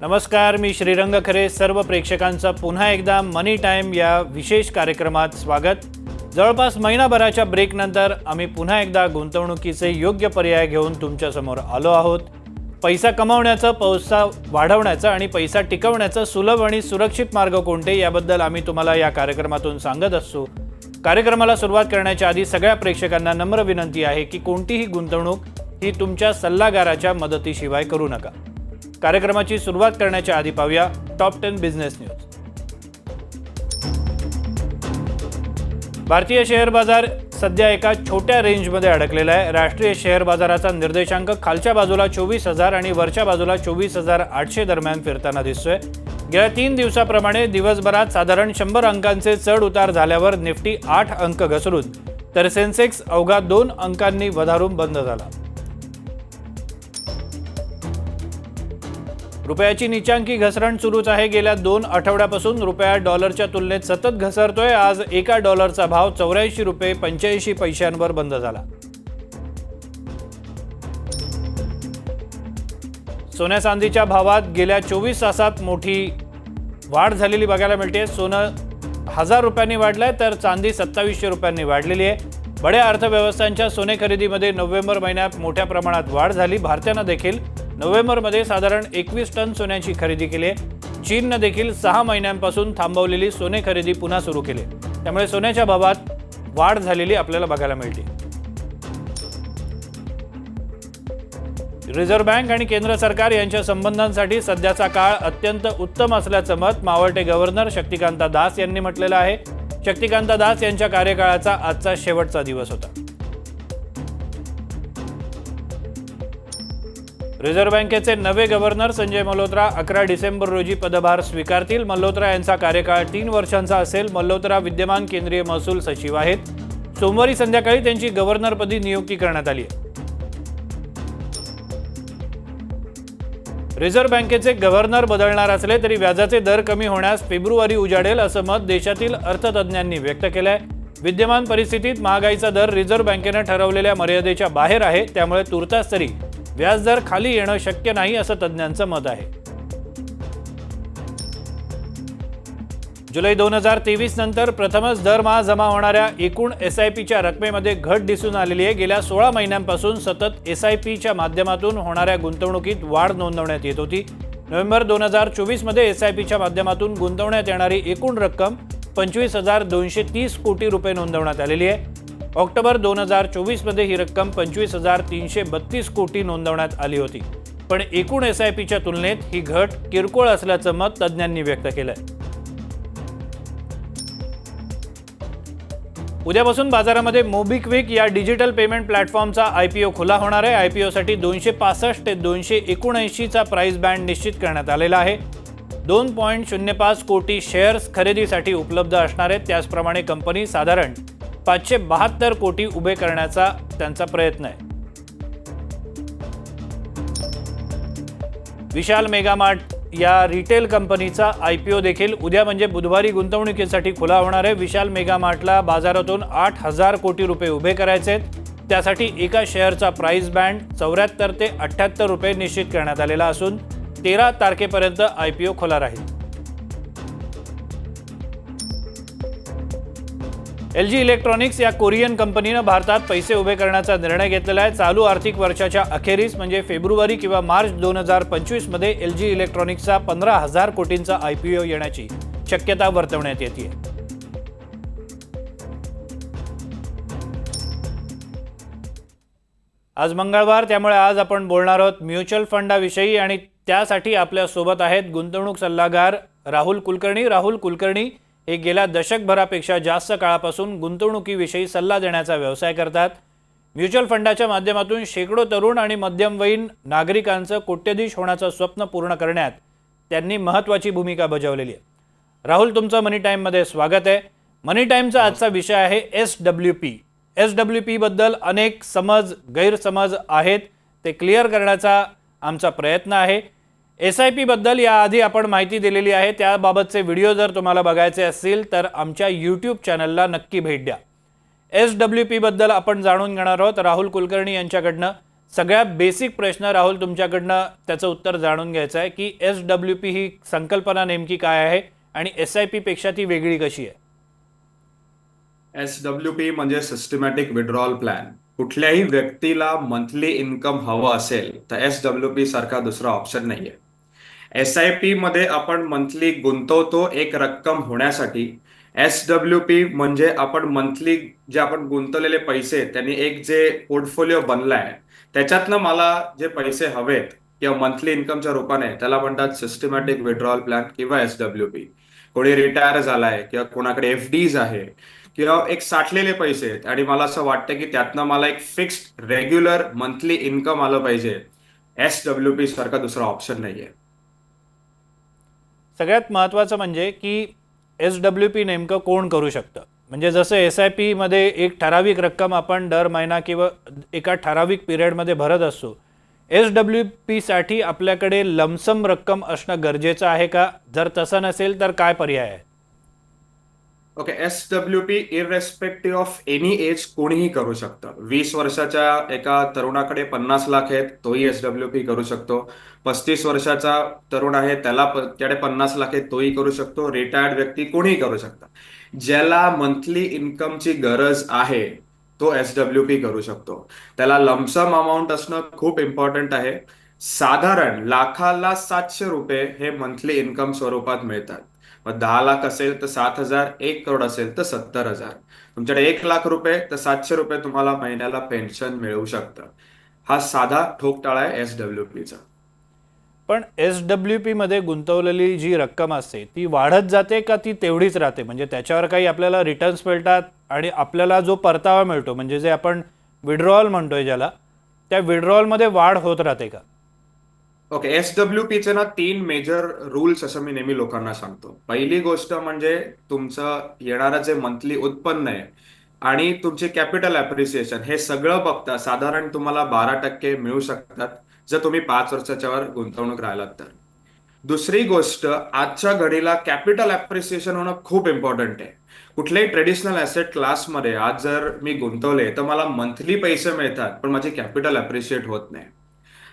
नमस्कार, मी श्रीरंग खरे. सर्व प्रेक्षकांचं पुन्हा एकदा मनी टाइम या विशेष कार्यक्रमात स्वागत. जवळपास महिनाभराच्या ब्रेकनंतर आम्ही पुन्हा एकदा गुंतवणुकीचे योग्य पर्याय घेऊन तुमच्यासमोर आलो आहोत. पैसा कमावण्याचं, पैसा वाढवण्याचं आणि पैसा टिकवण्याचं सुलभ आणि सुरक्षित मार्ग कोणते याबद्दल आम्ही तुम्हाला या कार्यक्रमातून सांगत असतो. कार्यक्रमाला सुरुवात करण्याच्या आधी सगळ्या प्रेक्षकांना नम्र विनंती आहे की कोणतीही गुंतवणूक ही तुमच्या सल्लागाराच्या मदतीशिवाय करू नका. कार्यक्रमाची सुरुवात करण्याच्या आधी पाहूया टॉप 10 बिझनेस न्यूज. भारतीय शेअर बाजार सध्या एका छोट्या रेंजमध्ये अडकलेला आहे. राष्ट्रीय शेअर बाजाराचा निर्देशांक खालच्या बाजूला 24,000 आणि वरच्या बाजूला 24,800 दरम्यान फिरताना दिसतोय. गेल्या 3 दिवसाप्रमाणे दिवसभरात साधारण 100 अंकांचे चढ उतार झाल्यावर निफ्टी 8 अंक घसरून तर सेन्सेक्स अवघा 2 अंकांनी वधारून बंद झाला. रुपयाची नीचांकी घसरण सुरूच आहे. गेल्या 2 आठवड्यापासून रुपया डॉलरच्या तुलनेत सतत घसरतोय. आज एका डॉलरचा भाव 84 रुपये 85 पैशांवर बंद झाला. सोन्या चांदीच्या भावात गेल्या 24 तासात मोठी वाढ झालेली बघायला मिळते. सोनं 1000 रुपयांनी वाढलंय तर चांदी 2700 रुपयांनी वाढलेली आहे. बड्या अर्थव्यवस्थांच्या सोने खरेदीमध्ये नोव्हेंबर महिन्यात मोठ्या प्रमाणात वाढ झाली. भारतानं देखील नोव्हेंबरमध्ये साधारण 21 टन सोन्याची खरेदी केली आहे. चीननं देखील 6 महिन्यांपासून थांबवलेली सोने खरेदी पुन्हा सुरू केली. त्यामुळे सोन्याच्या भावात वाढ झालेली आपल्याला बघायला मिळते. रिझर्व्ह बँक आणि केंद्र सरकार यांच्या संबंधांसाठी सध्याचा काळ अत्यंत उत्तम असल्याचं मत मावळते गव्हर्नर शक्तिकांता दास यांनी म्हटलेलं आहे. शक्तिकांता दास यांच्या कार्यकाळाचा आजचा शेवटचा दिवस होता. रिझर्व्ह बँकेचे नवे गव्हर्नर संजय मल्होत्रा 11 डिसेंबर रोजी पदभार स्वीकारतील. मल्होत्रा यांचा कार्यकाळ 3 वर्षांचा असेल. मल्होत्रा विद्यमान केंद्रीय महसूल सचिव आहेत. सोमवारी संध्याकाळी त्यांची गव्हर्नरपदी नियुक्ती करण्यात आली आहे. रिझर्व्ह बँकेचे गव्हर्नर बदलणार असले तरी व्याजाचे दर कमी होण्यास फेब्रुवारी उजाडेल असं मत देशातील अर्थतज्ज्ञांनी व्यक्त केलं आहे. विद्यमान परिस्थितीत महागाईचा दर रिझर्व्ह बँकेनं ठरवलेल्या मर्यादेच्या बाहेर आहे. त्यामुळे तुर्तास तरी व्याजदर खाली येणं शक्य नाही असं तज्ज्ञांचं मत आहे. जुलै 2023 नंतर प्रथमच दरमहा जमा होणाऱ्या एकूण SIPच्या रकमेमध्ये घट दिसून आलेली आहे. गेल्या 16 महिन्यांपासून सतत SIPच्या माध्यमातून होणाऱ्या गुंतवणुकीत वाढ नोंदवण्यात येत होती. नोव्हेंबर 2024 मध्ये SIPच्या माध्यमातून गुंतवण्यात येणारी एकूण रक्कम 25,230 कोटी रुपये नोंदवण्यात आलेली आहे. ऑक्टोबर 2024 मध्ये ही रक्कम 25,332 कोटी नोंदवण्यात आली होती. पण एकूण SIPच्या तुलनेत ही घट किरकोळ असल्याचं मत तज्ज्ञांनी व्यक्त केलंय. उद्यापासून बाजारामध्ये मोबिक्विक या डिजिटल पेमेंट प्लॅटफॉर्मचा IPO खुला होणार आहे. IPO साठी 265 ते 279 चा प्राइस बँड निश्चित करण्यात आलेला आहे. 2.05 कोटी शेअर्स खरेदीसाठी उपलब्ध असणार आहेत. त्याचप्रमाणे कंपनी साधारण 572 कोटी उभे करण्याचा त्यांचा प्रयत्न आहे. विशाल मेगामार्ट या रिटेल कंपनीचा IPO देखील उद्या म्हणजे बुधवारी गुंतवणुकीसाठी खुला होणार आहे. विशाल मेगामार्टला बाजारातून 8,000 कोटी रुपये उभे करायचे आहेत. त्यासाठी एका शेअरचा प्राइस बँड 74 ते 78 रुपये निश्चित करण्यात आलेला असून 13 तारखेपर्यंत IPO खुला राहील. LG इलेक्ट्रॉनिक्स या कोरियन कंपनीनं भारतात पैसे उभे करण्याचा निर्णय घेतलेला आहे. चालू आर्थिक वर्षाच्या अखेरीस म्हणजे फेब्रुवारी किंवा मार्च 2025 मध्ये LG इलेक्ट्रॉनिक्सचा 15,000 कोटींचा IPO येण्याची शक्यता वर्तवण्यात येते. आज मंगळवार, त्यामुळे आज आपण बोलणार आहोत म्युच्युअल फंडाविषयी आणि त्यासाठी आपल्या सोबत आहेत गुंतवणूक सल्लागार राहुल कुलकर्णी. राहुल कुलकर्णी हे गेल्या दशकभरापेक्षा जास्त काळापासून गुंतवणुकीविषयी सल्ला देण्याचा व्यवसाय करतात. म्युच्युअल फंडाच्या माध्यमातून शेकडो तरुण आणि मध्यमवयीन नागरिकांचं कोट्यधीश होण्याचं स्वप्न पूर्ण करण्यात त्यांनी महत्त्वाची भूमिका बजावलेली आहे. राहुल, तुमचं मनी टाईममध्ये स्वागत आहे. मनी टाईमचा आजचा विषय आहे SWP. SWP बद्दल अनेक गैरसमज आहेत, ते क्लिअर करण्याचा आमचा प्रयत्न आहे. SIP बद्दल याआधी आपण माहिती दिलेली आहे. त्याबाबतचे व्हिडिओ जर तुम्हाला बघायचे असतील तर आमच्या YouTube चॅनलला नक्की भेट द्या. SWP बद्दल आपण जाणून घेणार आहोत राहुल कुलकर्णी यांच्याकडनं. सगळ्यात बेसिक प्रश्न राहुल तुमच्याकडनं त्याचं उत्तर जाणून घ्यायचं आहे की SWP ही संकल्पना नेमकी काय आहे आणि SIP पेक्षा ती वेगळी कशी आहे? SWP म्हणजे सिस्टमॅटिक विड्रॉल प्लॅन. कुठल्याही व्यक्तीला मंथली इन्कम हवं असेल तर SWP सारखा दुसरा ऑप्शन नाहीये. SIP मध्ये आपण मंथली गुंतवतो एक रक्कम होण्यासाठी. SWP म्हणजे आपण मंथली जे आपण गुंतवलेले पैसे त्यांनी एक जे पोर्टफोलिओ बनलाय त्याच्यातनं मला जे पैसे हवेत किंवा मंथली इन्कमच्या रूपाने त्याला म्हणतात सिस्टमॅटिक विड्रॉल प्लॅन किंवा SWP. कोणी रिटायर झालाय किंवा कोणाकडे FDs आहे किंवा एक साठलेले पैसे आहेत आणि मला असं वाटतं की त्यातनं मला एक फिक्स्ड रेग्युलर मंथली इन्कम आलं पाहिजे. SWP सारखा दुसरा ऑप्शन नाहीये. सगळ्यात महत्त्वाचं म्हणजे की SWP नेमकं कोण करू शकतं? म्हणजे जसं SIP मध्ये एक ठराविक रक्कम आपण दर महिना किंवा एका ठराविक पिरियडमध्ये भरत असतो, SWP साठी आपल्याकडे लमसम रक्कम असणं गरजेचं आहे का? जर तसं नसेल तर काय पर्याय आहे? Okay, SWP irrespective of any age कोणीही करू शकतं. 20 वर्षाच्या एका तरुणाकडे 50 लाख आहेत, तोही SWP करू शकतो. 35 वर्षाचा तरुण आहे त्याकडे 50 लाख आहेत, तोही करू शकतो. रिटायर्ड व्यक्ती कोणीही करू शकतं. ज्याला मंथली इन्कमची गरज आहे तो SWP करू शकतो. त्याला लमसम अमाऊंट असणं खूप इम्पॉर्टंट आहे. साधारण लाखाला 700 रुपये हे मंथली इन्कम स्वरूपात मिळतात. मग 10 लाख असेल तर 7,000, 1 करोड असेल तर 70,000. तुमच्याकडे 1 लाख रुपये तर 700 रुपये तुम्हाला महिन्याला पेन्शन मिळू शकतं. हा साधा ठोकताळा आहे SWPचा. पण SWP मध्ये गुंतवलेली जी रक्कम असते ती वाढत जाते का ती तेवढीच राहते? म्हणजे त्याच्यावर काही आपल्याला रिटर्न्स मिळतात आणि आपल्याला जो परतावा मिळतो म्हणजे जे आपण विड्रॉल म्हणतोय ज्याला, त्या विड्रॉलमध्ये वाढ होत राहते का? ओके, SWPचे ना 3 मेजर रूल्स असं मी नेहमी लोकांना सांगतो. पहिली गोष्ट म्हणजे तुमचं येणारं जे मंथली उत्पन्न आहे आणि तुमची कॅपिटल ॲप्रिसिएशन हे सगळं बघता साधारण तुम्हाला 12% मिळू शकतात जर तुम्ही 5 वर्षाच्या वर गुंतवणूक राहिलात तर. दुसरी गोष्ट, आजच्या घडीला कॅपिटल ॲप्रिसिएशन होणं खूप इम्पॉर्टंट आहे. कुठल्याही ट्रेडिशनल ॲसेट क्लासमध्ये आज जर मी गुंतवले तर मला मंथली पैसे मिळतात पण माझी कॅपिटल ॲप्रिशिएट होत नाही.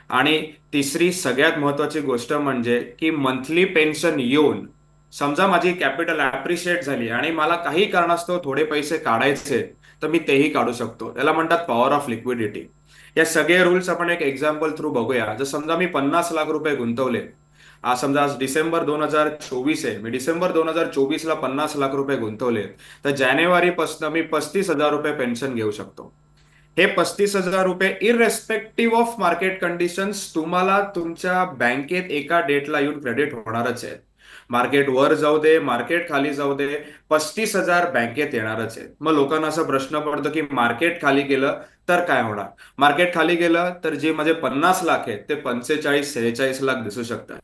आणि तिसरी सगळ्यात महत्वाची गोष्ट म्हणजे की मंथली पेन्शन येऊन समजा माझी कॅपिटल ॲप्रिशिएट झाली आणि मला काही कारणास्तव थोडे पैसे काढायचे तर मी तेही काढू शकतो. त्याला म्हणतात पॉवर ऑफ लिक्विडिटी. या सगळे रूल्स आपण एक एक्झाम्पल थ्रू बघूया. जर समजा मी 50 लाख रुपये गुंतवले, आज समजा आज डिसेंबर 2024 आहे, मी डिसेंबर 2024 ला 50 लाख रुपये गुंतवले तर जानेवारीपासून मी 35,000 रुपये पेन्शन घेऊ शकतो. हे 35,000 रुपये इररेस्पेक्टिव्ह ऑफ मार्केट कंडिशन्स तुम्हाला तुमच्या बँकेत एका डेटला येऊन क्रेडिट होणारच आहेत. मार्केट वर जाऊ दे, मार्केट खाली जाऊ दे, 35,000 बँकेत येणारच आहेत. मग लोकांना असा प्रश्न पडतो की मार्केट खाली गेलं तर काय होणार? मार्केट खाली गेलं तर जे माझे 50 लाख आहेत ते 45-46 लाख दिसू शकतात.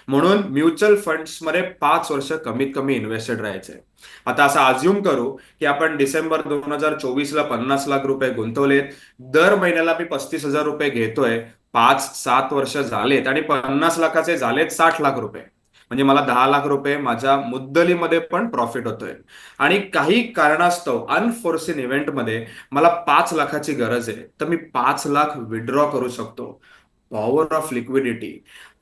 म्हणून म्युच्युअल फंड्स मध्ये 5 वर्ष कमीत कमी इन्व्हेस्टेड राहायचंय. आता असं अज्युम करू की आपण डिसेंबर 2024 ला 50 लाख रुपये गुंतवलेत, दर महिन्याला मी 35,000 रुपये घेतोय, 5-7 वर्ष झालेत आणि 50 लाखाचे झालेत 60 लाख रुपये. म्हणजे मला 10 लाख रुपये माझ्या मुद्दलीमध्ये पण प्रॉफिट होतोय. आणि काही कारणास्तव अनफोर्सिन इव्हेंटमध्ये मला 5 लाखाची गरज आहे तर मी 5 लाख विड्रॉ करू शकतो. Power of liquidity.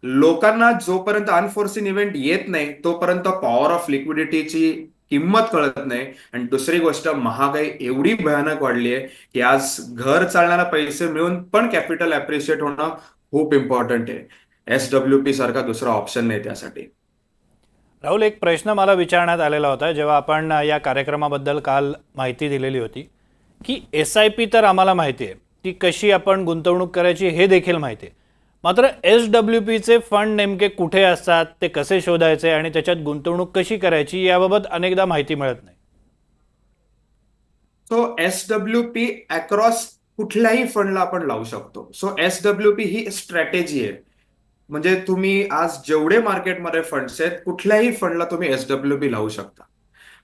लोकांना जोपर्यंत अनफोर्सिन इव्हेंट येत नाही तोपर्यंत पॉवर ऑफ लिक्विडिटीची किंमत कळत नाही. आणि दुसरी गोष्ट, महागाई एवढी भयानक वाढली आहे की आज घर चालणारा पैसे मिळून पण कॅपिटल ॲप्रिशिएट होणं खूप इम्पॉर्टंट आहे. SWP सारखा दुसरा ऑप्शन नाही त्यासाठी. राहुल, एक प्रश्न मला विचारण्यात आलेला होता जेव्हा आपण या कार्यक्रमाबद्दल काल माहिती दिलेली होती की SIP तर आम्हाला माहिती आहे, ती कशी आपण गुंतवणूक करायची हे देखील माहिती आहे, मात्र SWPचे फंड नेमके कुठे असतात, ते कसे शोधायचे आणि त्याच्यात गुंतवणूक कशी करायची याबाबत अनेकदा माहिती मिळत नाही. सो SWP अक्रॉस कुठल्याही फंडला आपण लावू शकतो. सो SWP ही स्ट्रॅटेजी आहे. म्हणजे तुम्ही आज जेवढे मार्केटमध्ये फंड्स आहेत कुठल्याही फंडला तुम्ही SWP लावू शकता.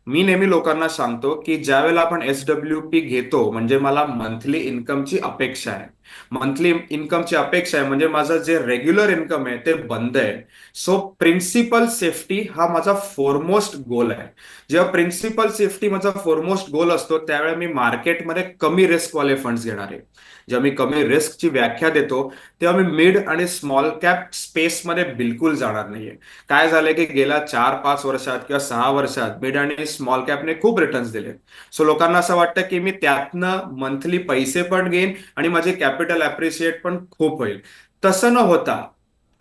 मी नेहमी लोकांना सांगतो की ज्यावेळेला आपण SWP घेतो म्हणजे मला मंथली इन्कमची अपेक्षा आहे. मंथली इन्कमची अपेक्षा आहे म्हणजे माझं जे रेग्युलर इन्कम आहे ते बंद आहे. सो प्रिन्सिपल सेफ्टी हा माझा फोरमोस्ट गोल आहे. जेव्हा प्रिन्सिपल सेफ्टी माझा फोरमोस्ट गोल असतो त्यावेळेला मी मार्केटमध्ये कमी रिस्क वाले फंड्स घेणार आहे. जेव्हा मी कमी रिस्कची व्याख्या देतो तेव्हा मी मिड आणि स्मॉल कॅप स्पेसमध्ये बिलकुल जाणार नाहीये. काय झालंय की गेल्या 4-5 वर्षात किंवा 6 वर्षात मिड आणि स्मॉल कॅपने खूप रिटर्न्स दिले. सो लोकांना असं वाटतं की मी त्यातनं मंथली पैसे पण घेईन आणि माझे कॅपिटल अप्रिशिएट पण खूप होईल. तसं न होता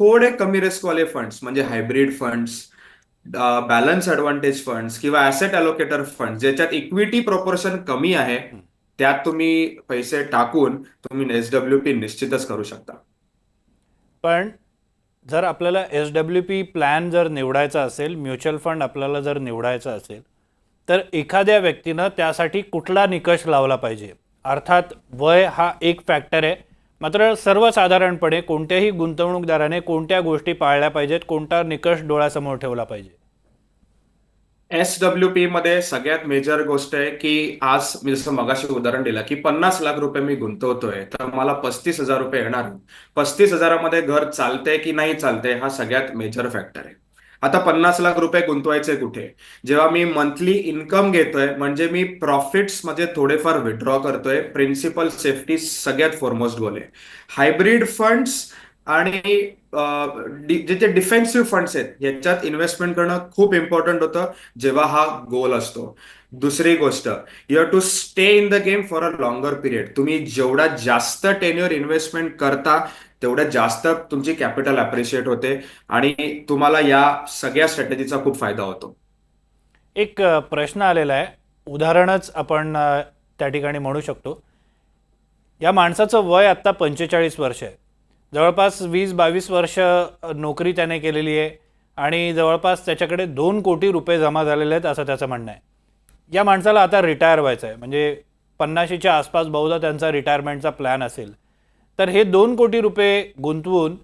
थोडे कमी रिस्कवाले फंड्स म्हणजे hybrid funds, balance advantage funds किंवा ऍसेट अलोकेटर फंड ज्याच्यात इक्विटी प्रोपोर्शन कमी आहे, त्यात तुम्ही पैसे टाकून तुम्ही SWP निश्चितच करू शकता. पण जर आपल्याला SWP प्लॅन जर निवडायचा असेल, म्युच्युअल फंड आपल्याला जर निवडायचा असेल, तर एखाद्या व्यक्तीनं त्यासाठी कुठला निकष लावला पाहिजे? अर्थात वय हा एक फॅक्टर आहे, मात्र सर्वसाधारणपणे कोणत्याही गुंतवणूकदाराने कोणत्या गोष्टी पाळल्या पाहिजेत, कोणता निकष डोळ्यासमोर ठेवला पाहिजे? SWP मध्ये सगळ्यात मेजर गोष्ट आहे की आज मी जसं मगाशी उदाहरण दिलं की 50 लाख रुपये मी गुंतवतोय तर मला 35,000 रुपये येणार. 35,000मध्ये घर चालतंय की नाही चालतंय हा सगळ्यात मेजर फॅक्टर आहे. आता 50 लाख रुपये गुंतवायचे कुठे? जेव्हा मी मंथली इन्कम घेतोय म्हणजे मी प्रॉफिट्स मध्ये थोडेफार विड्रॉ करतोय. प्रिन्सिपल सेफ्टी सगळ्यात फॉरमोस्ट गोल आहे. हायब्रिड फंड्स आणि जे डिफेन्सिव्ह फंड्स आहेत याच्यात इन्व्हेस्टमेंट करणं खूप इम्पॉर्टंट होतं जेव्हा हा गोल असतो. दुसरी गोष्ट, you have to stay in the game for a longer period. तुम्ही जेवढा जास्त टेन्युअर इन्व्हेस्टमेंट करता तेवढ्या जास्त तुमची कॅपिटल अप्रिशिएट होते आणि तुम्हाला या सगळ्या स्ट्रॅटेजीचा खूप फायदा होतो. एक प्रश्न आलेला आहे, उदाहरणच आपण त्या ठिकाणी म्हणू शकतो. या माणसाचं वय आत्ता 45 वर्ष आहे. जवळपास 20-22 वर्ष नोकरी त्याने केलेली आहे आणि जवळपास त्याच्याकडे 2 कोटी रुपये जमा झालेले आहेत असं त्याचं म्हणणं आहे. या माणसाला आता रिटायर व्हायचं आहे, म्हणजे 50च्या आसपास बहुधा त्यांचा रिटायरमेंटचा प्लॅन असेल. तर हे 2 कोटी रुपये गुंतवून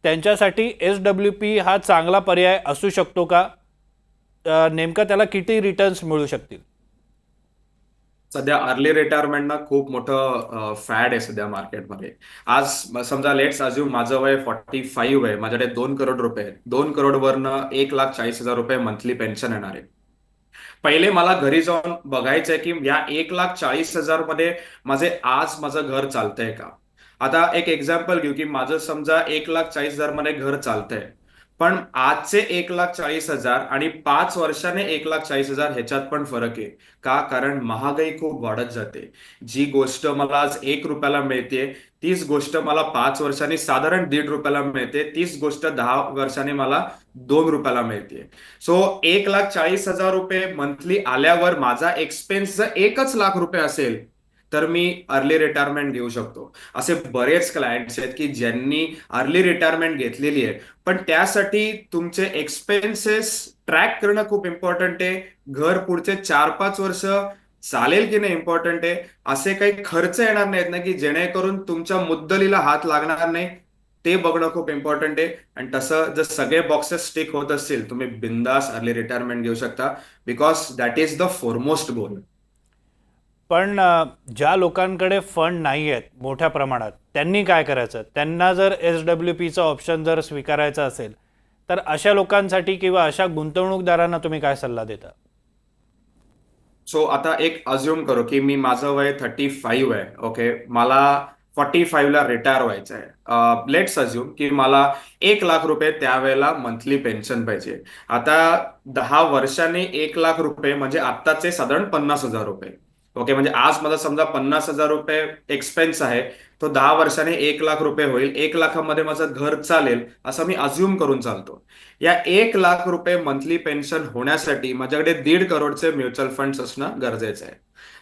त्यांच्यासाठी SWP हा चांगला पर्याय असू शकतो का? नेमका त्याला किती रिटर्न्स मिळू शकतील? सध्या अर्ली रिटायरमेंटनं खूप मोठं फॅड आहे सध्या मार्केटमध्ये. आज समजा लेट्स अज्युम माझं वय 45 आहे, माझ्याकडे 2 करोड रुपये आहेत. 2 करोड वरनं 1,40,000 रुपये मंथली पेन्शन येणार आहे. पहिले मला घरी जाऊन बघायचंय की या 1,40,000 मध्ये माझं घर चालतंय का. आता एक एक्झाम्पल घेऊ की माझं समजा 1,40,000 मध्ये घर चालतंय, पण आजचे 1,40,000 आणि 5 वर्षाने 1,40,000 ह्याच्यात पण फरक आहे. का? कारण महागाई खूप वाढत जाते. जी गोष्ट मला आज 1 रुपयाला मिळते तीच गोष्ट मला 5 वर्षांनी साधारण ₹1.5 मिळते. तीच गोष्ट 10 वर्षांनी मला 2 रुपयाला मिळते. सो 1,40,000 रुपये मंथली आल्यावर माझा एक्सपेन्स जर 1 लाख रुपये असेल तर मी अर्ली रिटायरमेंट घेऊ शकतो. असे बरेच क्लायंट्स आहेत की ज्यांनी अर्ली रिटायरमेंट घेतलेली आहे, पण त्यासाठी तुमचे एक्सपेन्सेस ट्रॅक करणं खूप इम्पॉर्टंट आहे. घर पुढचे 4-5 वर्ष चालेल की नाही इम्पॉर्टंट आहे. असे काही खर्च येणार नाहीत ना की जेणेकरून तुमच्या मुद्दलीला हात लागणार नाही, ते बघणं खूप इम्पॉर्टंट आहे. आणि तसं जर सगळे बॉक्सेस टिक होत असतील तुम्ही बिंदास अर्ली रिटायरमेंट घेऊ शकता, because that is the foremost goal. पण ज्या लोकांकडे फंड नाही आहेत मोठ्या प्रमाणात, त्यांनी काय करायचं? त्यांना जर SWPचा ऑप्शन जर स्वीकारायचा असेल, तर अशा लोकांसाठी किंवा अशा गुंतवणूकदारांना तुम्ही काय सल्ला देता? सो आता एक अज्युम करू की माझं वय 35 आहे. ओके, मला 45ला रिटायर व्हायचं आहे. लेट्स अज्युम की मला 1 लाख रुपये त्यावेळेला मंथली पेन्शन पाहिजे. आता 10 वर्षांनी 1 लाख रुपये म्हणजे आत्ताचे साधारण 50,000 रुपये. ओके, म्हणजे आज माझा समजा 50,000 रुपये एक्सपेन्स आहे, तो 10 वर्षांनी 1 लाख रुपये होईल. 1 लाखामध्ये माझं घर चालेल असं मी अज्युम करून चालतो. या 1 लाख रुपये मंथली पेन्शन होण्यासाठी माझ्याकडे 1.5 करोडचे म्युच्युअल फंड्स असणं गरजेचं आहे.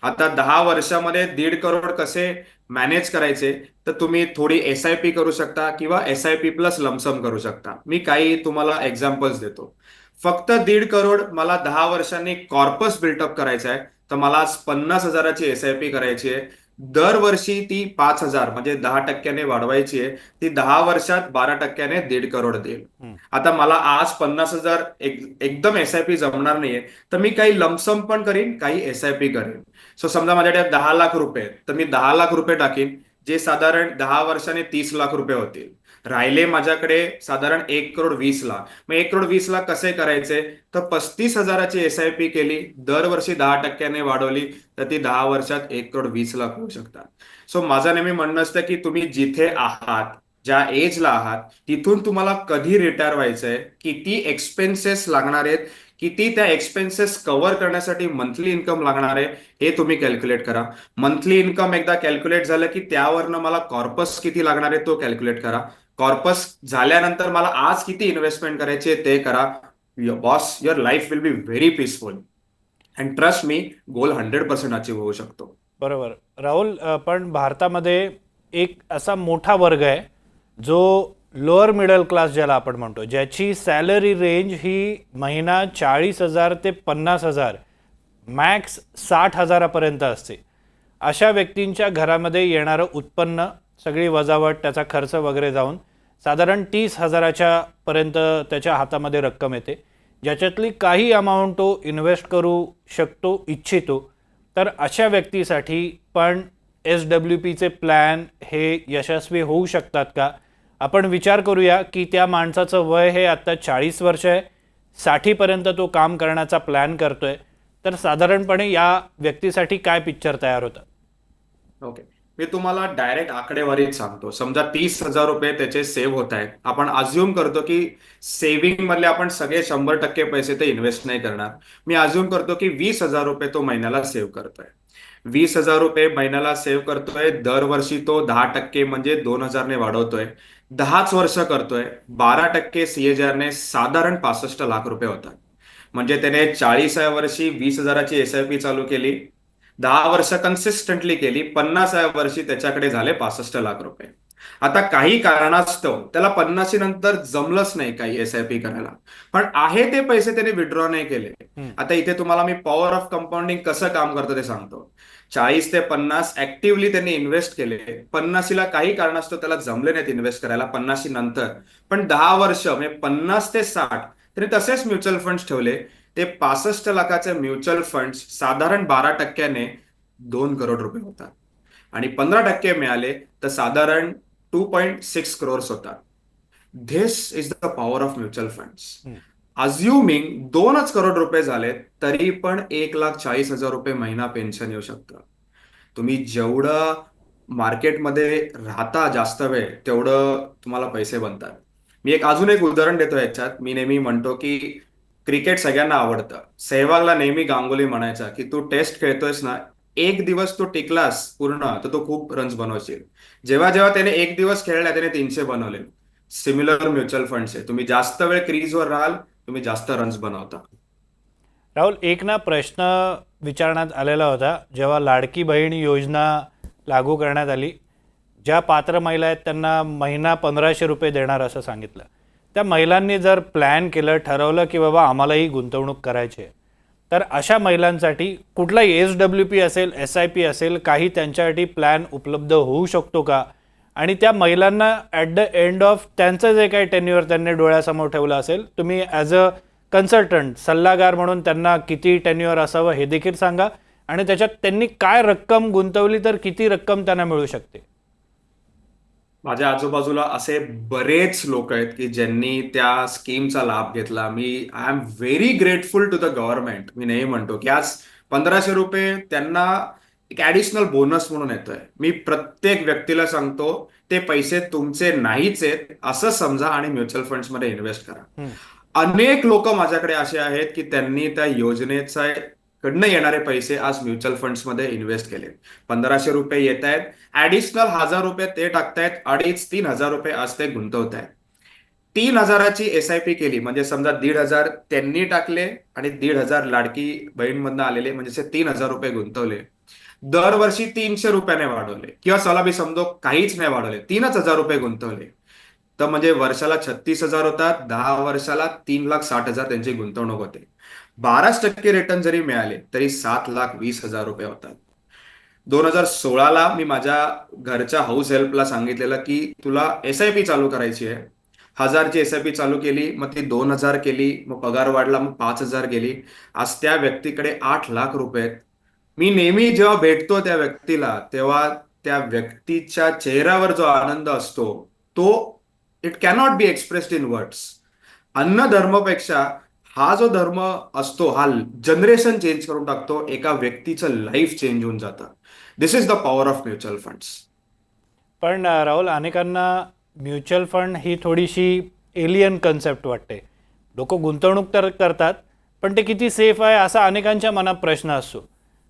आता 10 वर्षामध्ये 1.5 करोड कसे मॅनेज करायचे, तर तुम्ही थोडी SIP करू शकता किंवा SIP प्लस लमसम करू शकता. मी काही तुम्हाला एक्झाम्पल्स देतो. फक्त 1.5 करोड मला 10 वर्षांनी कॉर्पस बिल्टअप करायचा आहे, तर मला आज 50,000ची SIP करायची आहे. दरवर्षी ती 5,000 म्हणजे 10% वाढवायची आहे. ती 10 वर्षात 12%ने 1.5 करोड देईल. आता मला आज 50,000 एकदम SIP जमणार नाहीये, तर मी काही लमसम पण करीन, काही SIP करेन. सो समजा माझ्याकडे 10 लाख रुपये तर मी 10 लाख रुपये टाकीन, जे साधारण 10 वर्षांनी 30 लाख रुपये होतील. राहिले माझ्याकडे साधारण 1,20,00,000. मग 1,20,00,000 कसे करायचे? तर 35,000ची SIP केली, दरवर्षी 10% वाढवली, तर ती 10 वर्षात 1,20,00,000 होऊ शकतात. सो माझं नेहमी म्हणणं असतं की तुम्ही जिथे आहात, ज्या एजला आहात, तिथून तुम्हाला कधी रिटायर व्हायचंय, किती एक्सपेन्सेस लागणार आहेत, किती त्या एक्सपेन्सेस कव्हर करण्यासाठी मंथली इन्कम लागणार आहे, हे तुम्ही कॅल्क्युलेट करा. मंथली इन्कम एकदा कॅल्क्युलेट झालं की त्यावरनं मला कॉर्पस किती लागणार आहे तो कॅल्क्युलेट करा. कॉर्पस झाल्यानंतर मला आज किती इन्व्हेस्टमेंट करायची ते करा. Boss, your life will be very peaceful and trust me, goal 100% achieve होऊ शकतो. बरोबर. राहुल, पण भारतामध्ये एक असा मोठा वर्ग आहे जो लोअर मिडल क्लास ज्याला आपण म्हणतो, ज्याची सॅलरी रेंज ही महिना 40,000 ते 50,000, मॅक्स 60,000पर्यंत असते. अशा व्यक्तींच्या घरामध्ये येणारं उत्पन्न, सगळी वजावट, त्याचा खर्च वगैरे जाऊन साधारण 30,000च्या पर्यंत त्याच्या हातामध्ये रक्कम येते, ज्याच्यातली काही अमाऊंट तो इन्व्हेस्ट करू शकतो, इच्छितो. तर अशा व्यक्तीसाठी पण SWPचे प्लॅन हे यशस्वी होऊ शकतात का? आपण विचार करूया की त्या माणसाचं वय हे आत्ता 40 वर्ष आहे, 60पर्यंत तो काम करण्याचा प्लॅन करतोय. तर साधारणपणे या व्यक्तीसाठी काय पिक्चर तयार होतं? ओके, मी तुम्हाला डायरेक्ट आकडेवारीच सांगतो. समजा 30,000 रुपये त्याचे सेव्ह होत आहेत. आपण अज्युम करतो की सेव्हिंग मधले आपण सगळे 100% पैसे ते इन्व्हेस्ट नाही करणार. मी अज्युम करतो की 20,000 रुपये तो महिन्याला सेव्ह करतोय. 20,000 रुपये महिन्याला सेव्ह करतोय, दरवर्षी तो 10% म्हणजे 2,000ने वाढवतोय. 10 वर्ष करतोय, 12% CAGR साधारण 65 लाख रुपये होतात. म्हणजे त्याने 40व्या वर्षी 20,000ची SIP चालू केली, 10 वर्ष कन्सिस्टंटली केली, 50व्या वर्षी त्याच्याकडे झाले 65 लाख रुपये. आता काही कारणास्तव त्याला 50 नंतर जमलंच नाही काही SIP करायला, पण आहे ते पैसे त्याने विड्रॉ नाही केले. आता इथे तुम्हाला मी पॉवर ऑफ कंपाऊंडिंग कसं काम करतं ते सांगतो. 40 ते 50 ऍक्टिव्हली त्यांनी इन्व्हेस्ट केले, 50ला काही कारणास्तव त्याला जमले नाहीत इन्व्हेस्ट करायला 50 नंतर, पण 10 वर्ष म्हणजे 50 ते 60 त्यांनी तसेच म्युच्युअल फंड्स ठेवले. ते 65 लाखाचे म्युच्युअल फंड्स साधारण 12%ने 2 करोड रुपये होतात, आणि 15% मिळाले तर साधारण 2.6 crores होतात. This is the power of mutual funds. Assuming 2 crore रुपये झाले तरी पण 1,40,000 रुपये महिना पेन्शन येऊ शकतं. तुम्ही जेवढं मार्केटमध्ये राहता जास्त वेळ, तेवढं तुम्हाला पैसे बनतात. मी अजून एक उदाहरण देतो याच्यात. मी नेहमी म्हणतो की क्रिकेट सगळ्यांना आवडतं. सेहवागला नेहमी गांगुली म्हणायचा की तू टेस्ट खेळतोयस ना, एक दिवस तू टिकलास पूर्ण तर तू खूप रन्स बनवशील. जेव्हा जेव्हा त्याने एक दिवस खेळला त्याने 300 बनवले. सिमिलर म्युच्युअल फंड्स आहे, तुम्ही जास्त वेळ क्रीजवर राहाल, तुम्ही जास्त रन्स बनवता. राहुल, एक ना प्रश्न विचारण्यात आलेला होता जेव्हा लाडकी बहीण योजना लागू करण्यात आली. ज्या पात्र महिला आहेत त्यांना महिना 1,500 रुपये देणार असं सांगितलं. त्या महिलांनी जर प्लॅन केलं, ठरवलं की बाबा आम्हालाही गुंतवणूक करायची आहे, तर अशा महिलांसाठी कुठलाही SWP असेल, SIP असेल, काही त्यांच्यासाठी प्लॅन उपलब्ध होऊ शकतो का? आणि त्या महिलांना ॲट द एंड ऑफ त्यांचं जे काही टेन्युअर त्यांनी डोळ्यासमोर ठेवलं असेल, तुम्ही ॲज अ कन्सल्टंट, सल्लागार म्हणून त्यांना किती टेन्युअर असावं हे देखील सांगा, आणि त्याच्यात त्यांनी काय रक्कम गुंतवली तर किती रक्कम त्यांना मिळू शकते? माझ्या आजूबाजूला असे बरेच लोक आहेत की ज्यांनी त्या स्कीमचा लाभ घेतला. I am very grateful to the government. मी नाही म्हणतो की आज 1,500 रुपये त्यांना एक ऍडिशनल बोनस म्हणून येतोय. मी प्रत्येक व्यक्तीला सांगतो ते पैसे तुमचे नाहीच आहेत असं समजा आणि म्युच्युअल फंड्स मध्ये इन्व्हेस्ट करा. अनेक लोक माझ्याकडे असे आहेत की त्यांनी त्या योजनेचा कडनं येणारे पैसे आज म्युच्युअल फंड्स मध्ये इन्व्हेस्ट केले. 1,500 रुपये येत आहेत, ऍडिशनल 1,000 रुपये ते टाकतायत, 2,500-3,000 रुपये आज ते गुंतवत आहेत. 3,000ची SIP केली म्हणजे समजा 1,500 त्यांनी टाकले आणि 1,500 लाडकी बहीण मधनं आलेले, म्हणजे 3,000 रुपये गुंतवले. दरवर्षी 300 रुपयाने वाढवले, किंवा चला मी समजो काहीच नाही वाढवले, 3,000 रुपये गुंतवले, तर म्हणजे वर्षाला 36,000 होतात. 10 वर्षाला 3,60,000 त्यांची गुंतवणूक होते. 12% रिटर्न जरी मिळाले तरी 7,20,000 रुपये होतात. 2016ला मी माझ्या घरच्या हाऊस हेल्पला सांगितलेलं की तुला SIP चालू करायची आहे. 1,000ची SIP चालू केली, मग ती 2,000 केली, मग पगार वाढला, मग 5,000 गेली. आज त्या व्यक्तीकडे 8,00,000 रुपये आहेत. मी नेहमी जेव्हा भेटतो त्या व्यक्तीला तेव्हा त्या व्यक्तीच्या चेहऱ्यावर जो आनंद असतो तो it cannot be expressed in words. अन्न धर्मपेक्षा हा जो धर्म असतो हा जनरेशन चेंज करून टाकतो. एका व्यक्तीचं लाईफ चेंज होऊन जातं. This is the power of mutual funds. पण राहुल, अनेकांना म्युच्युअल फंड ही थोडीशी एलियन कन्सेप्ट वाटते. लोक गुंतवणूक तर करतात, पण ते किती सेफ आहे असा अनेकांच्या मनात प्रश्न असतो.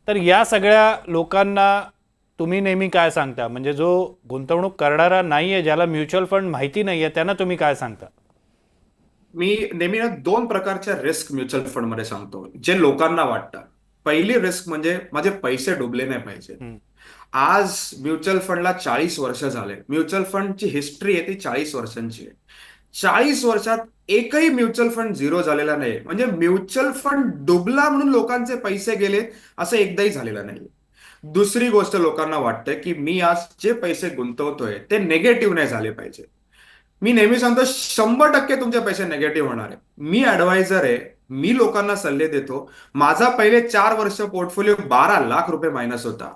तर या सगळ्या लोकांना तुम्ही नेहमी काय सांगता? म्हणजे जो गुंतवणूक करणारा नाही आहे, ज्याला म्युच्युअल फंड माहिती नाही आहे, त्यांना तुम्ही काय सांगता? मी नेहमी ना 2 प्रकारच्या रिस्क म्युच्युअल फंडमध्ये सांगतो, जे लोकांना वाटतं. पहिली रिस्क म्हणजे माझे पैसे डुबले नाही पाहिजे. आज म्युच्युअल फंडला 40 वर्ष झाले. म्युच्युअल फंडची हिस्ट्री आहे ती 40 वर्षांची आहे. 40 वर्षात एकही म्युच्युअल फंड झिरो झालेला नाही. म्हणजे म्युच्युअल फंड डुबला म्हणून लोकांचे पैसे गेले असं एकदाही झालेलं नाही. दुसरी गोष्ट लोकांना वाटते की मी आज जे पैसे गुंतवतोय ते निगेटिव्ह नाही झाले पाहिजे. मी नेहमी सांगतो 100% तुमचे पैसे निगेटिव्ह होणार आहे. मी ऍडवायझर आहे. मी लोकांना सल्ले देतो. माझा पहिले 4 वर्ष पोर्टफोलिओ 12 लाख रुपये मायनस होता.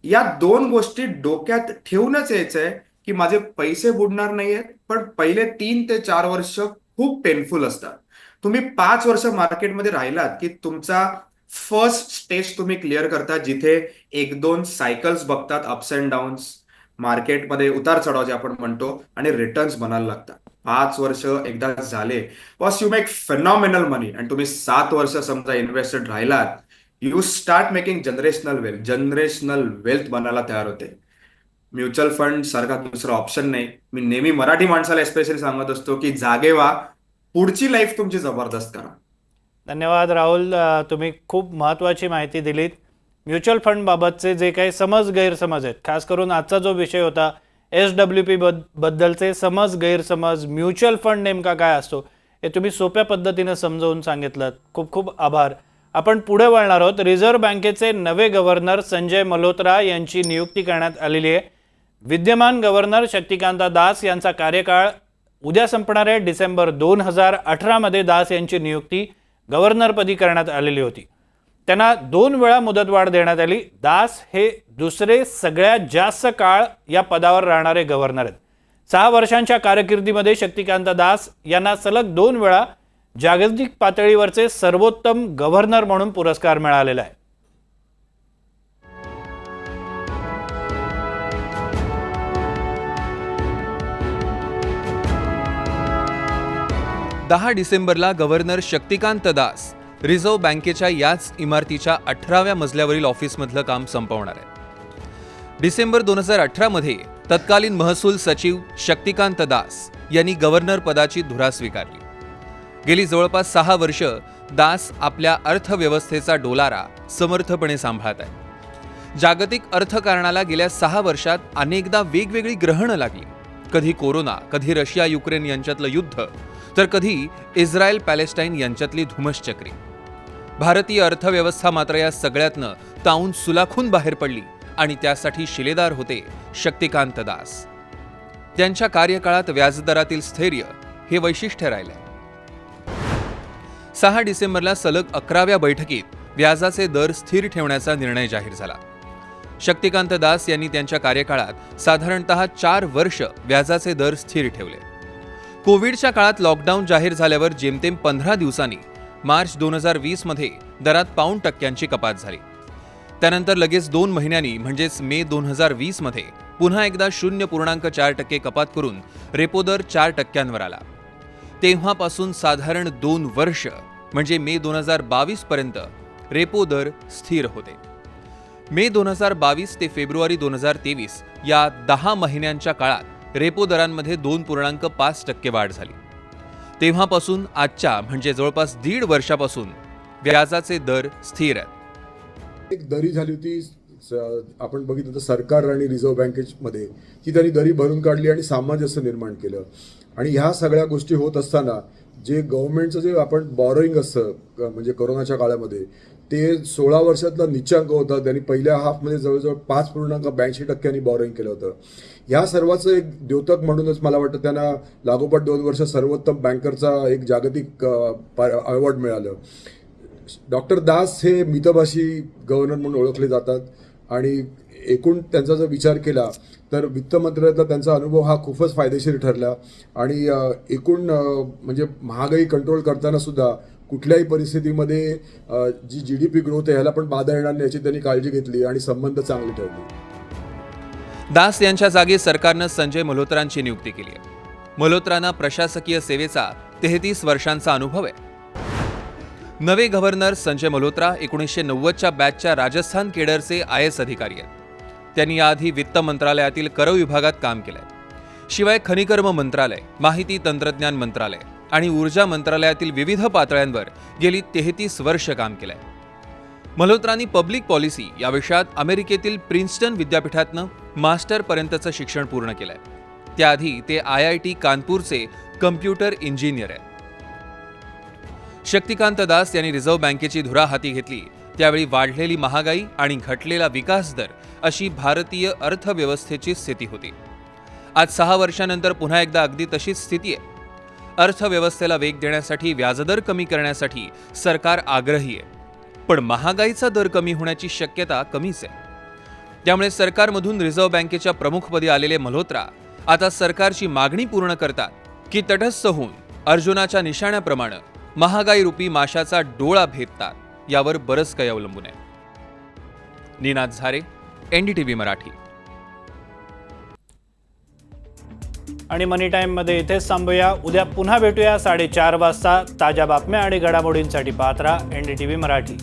या 2 गोष्टी डोक्यात ठेवूनच यायचंय की माझे पैसे बुडणार नाहीयेत, पण पहिले 3 ते 4 वर्ष खूप पेनफुल असतात. तुम्ही 5 वर्ष मार्केटमध्ये राहिलात की तुमचा फर्स्ट स्टेज तुम्ही क्लिअर करता, जिथे 1-2 सायकल्स बघतात, अप्स अँड डाऊन्स, मार्केटमध्ये उतार चढाव जे आपण म्हणतो, आणि रिटर्न्स बनायला लागतात. 5 वर्ष एकदा झाले, बॉस यू मेक फेनॉमिनल मनी. आणि तुम्ही 7 वर्ष समजा इन्व्हेस्टेड राहिलात, you start making generational wealth. Generational wealth बनायला तयार होते. म्युच्युअल फंड सारखा दुसरा ऑप्शन नाही. मी नेहमी मराठी माणसाला स्पेशली सांगत असतो की जागे व्हा, पुढची लाईफ तुमची जबरदस्त करा. धन्यवाद राहुल. तुम्ही खूप महत्त्वाची माहिती दिलीत. म्युच्युअल फंडबाबतचे जे काही समज गैरसमज आहेत, खास करून आजचा जो विषय होता SWP बद्दलचे समज गैरसमज, म्युच्युअल फंड नेमका काय असतो, हे तुम्ही सोप्या पद्धतीनं समजावून सांगितलं. खूप खूप आभार. आपण पुढे वळणार आहोत. रिझर्व्ह बँकेचे नवे गव्हर्नर संजय मल्होत्रा यांची नियुक्ती करण्यात आलेली आहे. विद्यमान गव्हर्नर शक्तिकांता दास यांचा कार्यकाळ उद्या संपणार आहे. डिसेंबर 2018 मध्ये दास यांची नियुक्ती गव्हर्नरपदी करण्यात आलेली होती. त्यांना 2 वेळा मुदतवाढ देण्यात आली. दास हे दुसरे सगळ्यात जास्त काळ या पदावर राहणारे गव्हर्नर आहेत. 6 वर्षांच्या कारकिर्दीमध्ये शक्तिकांता दास यांना सलग 2 वेळा जागतिक पातळीवरचे सर्वोत्तम गव्हर्नर म्हणून पुरस्कार मिळालेला आहे. 10 डिसेंबरला गव्हर्नर शक्तिकांत दास रिझर्व्ह बँकेच्या याच इमारतीच्या 18व्या मजल्यावरील ऑफिसमधलं काम संपवणार आहे. डिसेंबर 2018 मध्ये तत्कालीन महसूल सचिव शक्तिकांत दास यांनी गव्हर्नर पदाची धुरा स्वीकारली. गेली जवळपास 6 वर्ष दास आपल्या अर्थव्यवस्थेचा डोलारा समर्थपणे सांभाळत आहेत. जागतिक अर्थकारणाला गेल्या 6 वर्षात अनेकदा वेगवेगळी ग्रहणं लागली. कधी कोरोना, कधी रशिया युक्रेन यांच्यातलं युद्ध, तर कधी इस्रायल पॅलेस्टाईन यांच्यातली धुमश्चक्री. भारतीय अर्थव्यवस्था मात्र या सगळ्यातनं तावून सुलाखून बाहेर पडली आणि त्यासाठी शिलेदार होते शक्तिकांत दास. त्यांच्या कार्यकाळात व्याजदरातील स्थैर्य हे वैशिष्ट्य राहिले. 6 डिसेंबरला सलग 11व्या बैठकीत व्याजाचे दर स्थिर ठेवण्याचा निर्णय जाहीर झाला. शक्तिकांत दास यांनी त्यांच्या कार्यकाळात साधारणतः 4 वर्ष व्याजाचे दर स्थिर ठेवले. कोविडच्या काळात लॉकडाऊन जाहीर झाल्यावर जेमतेम 15 दिवसांनी मार्च 2020 मध्ये दरात पाऊण% कपात झाली. त्यानंतर लगेच 2 महिन्यांनी म्हणजेच मे 2020 मध्ये पुन्हा एकदा 0.4% कपात करून रेपो दर 4% आला. तेव्हापासून साधारण 2 वर्ष म्हणजे मे 2022 पर्यंत रेपो दर स्थिर होते. मे 2022 ते फेब्रुवारी 2023 या 10 महिन्यांच्या काळात रेपो दरांमध्ये 2.5% वाढ झाली. तेव्हापासून आजच्या म्हणजे जवळपास 1.5 वर्षापासून व्याजाचे दर स्थिर आहेत. एक दरी झाली होती, आपण बघितलं तर सरकार आणि रिझर्व्ह बँकेमध्ये की त्यांनी दरी भरून काढली आणि सामंजस्य निर्माण केलं. आणि ह्या सगळ्या गोष्टी होत असताना जे गव्हर्नमेंटचं जे आपण बॉरोईंग असतं म्हणजे कोरोनाच्या काळामध्ये ते 16 वर्षातला निच्चांक होता. त्यांनी पहिल्या हाफमध्ये जवळजवळ 5.82% बॉरोईंग केलं होतं. ह्या सर्वाचं एक द्योतक म्हणूनच मला वाटतं त्यांना लागोपाठ 2 वर्ष सर्वोत्तम बँकरचा एक जागतिक अवॉर्ड मिळालं. डॉक्टर दास हे मितभाषी गव्हर्नर म्हणून ओळखले जातात आणि एकूण त्यांचा जर विचार केला तर वित्त मंत्रालयातला त्यांचा अनुभव हा खूपच फायदेशीर ठरला आणि एकूण म्हणजे महागाई कंट्रोल करताना सुद्धा कुठल्याही परिस्थितीमध्ये जी GDP ग्रोथ आहे ह्याला पण बाधा येणार नाही याची त्यांनी काळजी घेतली आणि संबंध चांगले ठेवले. दास यांच्या जागी सरकारनं संजय मल्होत्रांची नियुक्ती केली आहे. मल्होत्रांना प्रशासकीय सेवेचा 33 वर्षांचा अनुभव आहे. नवे गव्हर्नर संजय मल्होत्रा 1990च्या बॅचच्या राजस्थान केडरचे IAS अधिकारी आहेत. त्यांनी याआधी वित्त मंत्रालयातील कर विभागात काम केलंय. शिवाय खनिकर्म मंत्रालय, माहिती तंत्रज्ञान मंत्रालय आणि ऊर्जा मंत्रालयातील विविध पातळ्यांवर गेली 33 वर्ष काम केलंय. मल्होत्रांनी पब्लिक पॉलिसी या विषयात अमेरिकेतील प्रिन्स्टन विद्यापीठातनं मास्टरपर्यंतचं शिक्षण पूर्ण केलंय. त्याआधी ते IIT कानपूरचे कम्प्युटर इंजिनियर आहेत. शक्तिकांत दास यांनी रिझर्व्ह बँकेची धुरा हाती घेतली त्यावेळी वाढलेली महागाई आणि घटलेला विकास दर अशी भारतीय अर्थव्यवस्थेची स्थिती होती. आज 6 वर्षांनंतर पुन्हा एकदा अगदी तशीच स्थिती आहे. अर्थव्यवस्थेला वेग देण्यासाठी व्याजदर कमी करण्यासाठी सरकार आग्रही आहे, पण महागाईचा दर कमी होण्याची शक्यता कमीच आहे. त्यामुळे सरकारमधून रिझर्व्ह बँकेच्या प्रमुखपदी आलेले मल्होत्रा आता सरकारची मागणी पूर्ण करतात की तटस्थ होऊन अर्जुनाच्या निशाण्याप्रमाणे महागाई रूपी माशाचा डोळा भेदतात, यावर बरंच काही अवलंबून आहे. निनाद झारे, NDTV मराठी. आणि मनी टाईममध्ये इथेच थांबूया. उद्या पुन्हा भेटूया 4:30 वाजता. ताज्या बातम्या आणि घडामोडींसाठी पाहत राहा NDTV मराठी.